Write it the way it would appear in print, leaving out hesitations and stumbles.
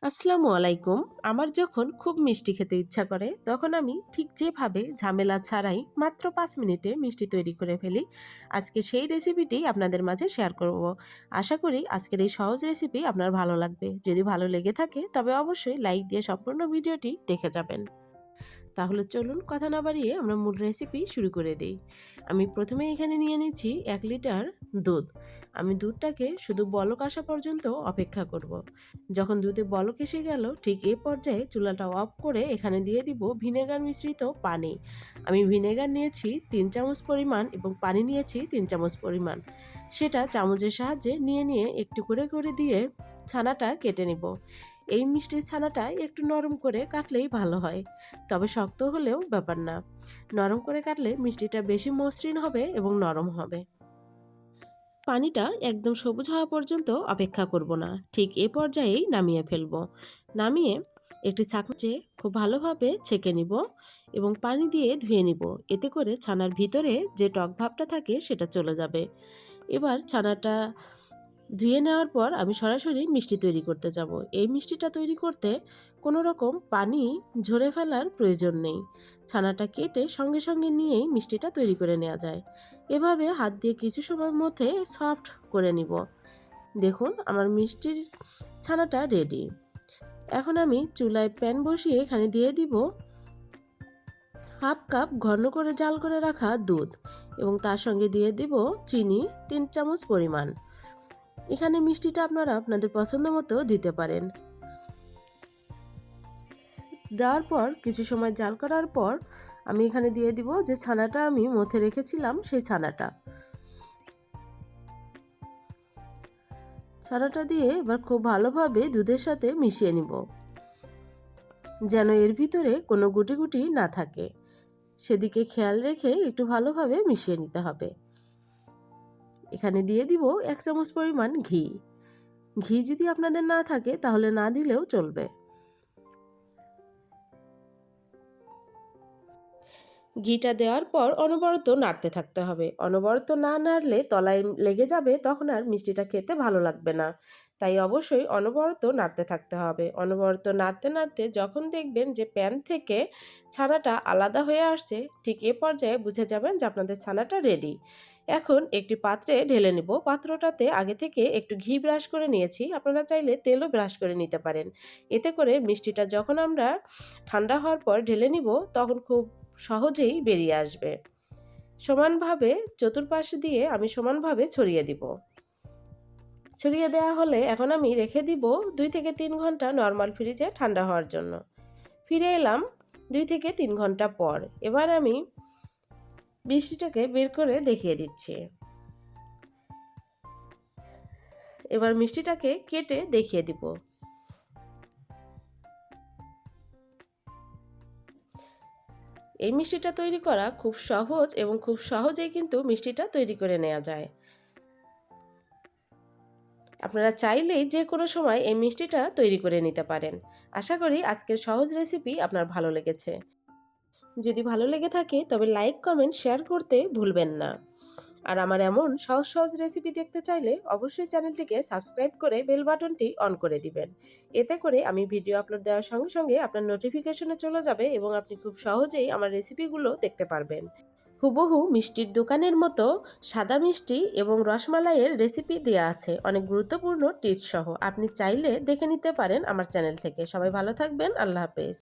আসসালামু আলাইকুম। আমার যখন খুব মিষ্টি খেতে ইচ্ছা করে তখন আমি ঠিক যেভাবে ঝামেলা ছাড়াই মাত্র 5 মিনিটে মিষ্টি তৈরি করে ফেলি, আজকে সেই রেসিপিটি আপনাদের মাঝে শেয়ার করব। আশা করি আজকের এই সহজ রেসিপি আপনার ভালো লাগবে। যদি ভালো লেগে থাকে তবে অবশ্যই লাইক দিয়ে সম্পূর্ণ ভিডিওটি দেখে যাবেন। তাহলে চলুন কথা না বাড়িয়ে আমরা মূল রেসিপি শুরু করে দিই। আমি প্রথমে এখানে নিয়ে নিচ্ছি 1 লিটার দুধ। আমি দুধটাকে শুধু বলক আসা পর্যন্ত অপেক্ষা করব। যখন দুধে বলক এসে গেল ঠিক এই পর্যায়ে চুলাটা অফ করে এখানে দিয়ে দিব ভিনেগার মিশ্রিত পানি। আমি ভিনেগার নিয়েছি 3 চামচ পরিমাণ এবং পানি নিয়েছি 3 চামচ পরিমাণ। সেটা চামচের সাহায্যে নিয়ে একটু করে করে দিয়ে ছানাটা কেটে নিব। এই মিষ্টির ছানাটা একটু নরম করে কাটলেই ভালো হয়, তবে শক্ত হলেও ব্যাপার না। নরম করে কাটলে মিষ্টিটা বেশি মসৃণ হবে এবং নরম হবে। পানিটা একদম সবুজ হওয়া পর্যন্ত অপেক্ষা করব না, ঠিক এ পর্যায়েই নামিয়ে ফেলবো। নামিয়ে একটি ছাঁকনিতে খুব ভালোভাবে ছেঁকে নিব এবং পানি দিয়ে ধুয়ে নিব। এতে করে ছানার ভিতরে যে টক ভাবটা থাকে সেটা চলে যাবে। এবার ছানাটা ধুয়ে নেওয়ার পর আমি সরাসরি মিষ্টি তৈরি করতে যাব। এই মিষ্টিটা তৈরি করতে কোনো রকম পানি ঝরে ফেলার প্রয়োজন নেই। ছানাটা কেটে সঙ্গে সঙ্গে নিয়েই মিষ্টিটা তৈরি করে নেওয়া যায়। এভাবে হাত দিয়ে কিছু সময়ের মধ্যে সফট করে নিব। দেখুন আমার মিষ্টির ছানাটা রেডি। এখন আমি চুলায় প্যান বসিয়ে এখানে দিয়ে দিব হাফ কাপ ঘন করে জাল করে রাখা দুধ এবং তার সঙ্গে দিয়ে দিব চিনি 3 চামচ পরিমাণ। এখানে মিষ্টিটা আপনারা আপনাদের পছন্দ মতো দিতে পারেন। দেওয়ার পর কিছু সময় জাল করার পর আমি এখানে দিয়ে দিব যে ছানাটা আমি মথে রেখেছিলাম সেই ছানাটা দিয়ে এবার খুব ভালোভাবে দুধের সাথে মিশিয়ে নিব, যেন এর ভিতরে কোনো গুটি গুটি না থাকে সেদিকে খেয়াল রেখে একটু ভালোভাবে মিশিয়ে নিতে হবে। এখানে দিয়ে দিব 1 চামচ পরিমাণ ঘি। ঘি যদি আপনাদের না থাকে তাহলে না দিলেও চলবে। ঘিটা দেওয়ার পর অনবরত নাড়তে থাকতে হবে। অনবরত না নাড়লে তলায় লেগে যাবে, তখন আর মিষ্টিটা খেতে ভালো লাগবে না। তাই অবশ্যই অনবরত নাড়তে থাকতে হবে। অনবরত নাড়তে নাড়তে যখন দেখবেন যে প্যান থেকে ছানাটা আলাদা হয়ে আসছে, ঠিক এ পর্যায়ে বুঝে যাবেন যে আপনাদের ছানাটা রেডি। এখন একটি পাত্রে ঢেলে নেব। পাত্রটাতে আগে থেকে একটু ঘি ব্রাশ করে নিয়েছি, আপনারা চাইলে তেলও ব্রাশ করে নিতে পারেন। এতে করে মিষ্টিটা যখন আমরা ঠান্ডা হওয়ার পর ঢেলে নিব তখন খুব সহজেই বেরিয়ে আসবে। সমানভাবে চতুর্পাশ দিয়ে আমি সমানভাবে ছড়িয়ে দিব। ছড়িয়ে দেওয়া হলে এখন আমি রেখে দিব 2 থেকে 3 ঘন্টা নর্মাল ফ্রিজে ঠান্ডা হওয়ার জন্য। ফিরে এলাম 2 থেকে 3 ঘন্টা পর। এবার আমি মিষ্টিটাকে বের করে দেখিয়ে দিচ্ছি। এবার মিষ্টিটাকে কেটে দেখিয়ে দিব। এই মিষ্টিটা তৈরি করা খুব সহজ এবং খুব সহজেই কিন্তু মিষ্টিটা তৈরি করে নেওয়া যায়। আপনারা চাইলেই যে কোনো সময় এই মিষ্টিটা তৈরি করে নিতে পারেন। আশা করি আজকের সহজ রেসিপি আপনার ভালো লেগেছে। যদি ভালো লেগে থাকে তবে লাইক, কমেন্ট, শেয়ার করতে ভুলবেন না। আর আমার এমন সহজ সহজ রেসিপি দেখতে চাইলে অবশ্যই চ্যানেলটিকে সাবস্ক্রাইব করে বেল বাটনটি অন করে দিবেন। এতে করে আমি ভিডিও আপলোড দেওয়ার সঙ্গে সঙ্গে আপনার নোটিফিকেশনে চলে যাবে এবং আপনি খুব সহজেই আমার রেসিপিগুলো দেখতে পারবেন। হুবহু মিষ্টির দোকানের মতো সাদা মিষ্টি এবং রসমালাইয়ের রেসিপি দেওয়া আছে, অনেক গুরুত্বপূর্ণ টিপস সহ। আপনি চাইলে দেখে নিতে পারেন আমার চ্যানেল থেকে। সবাই ভালো থাকবেন। আল্লাহ হাফেজ।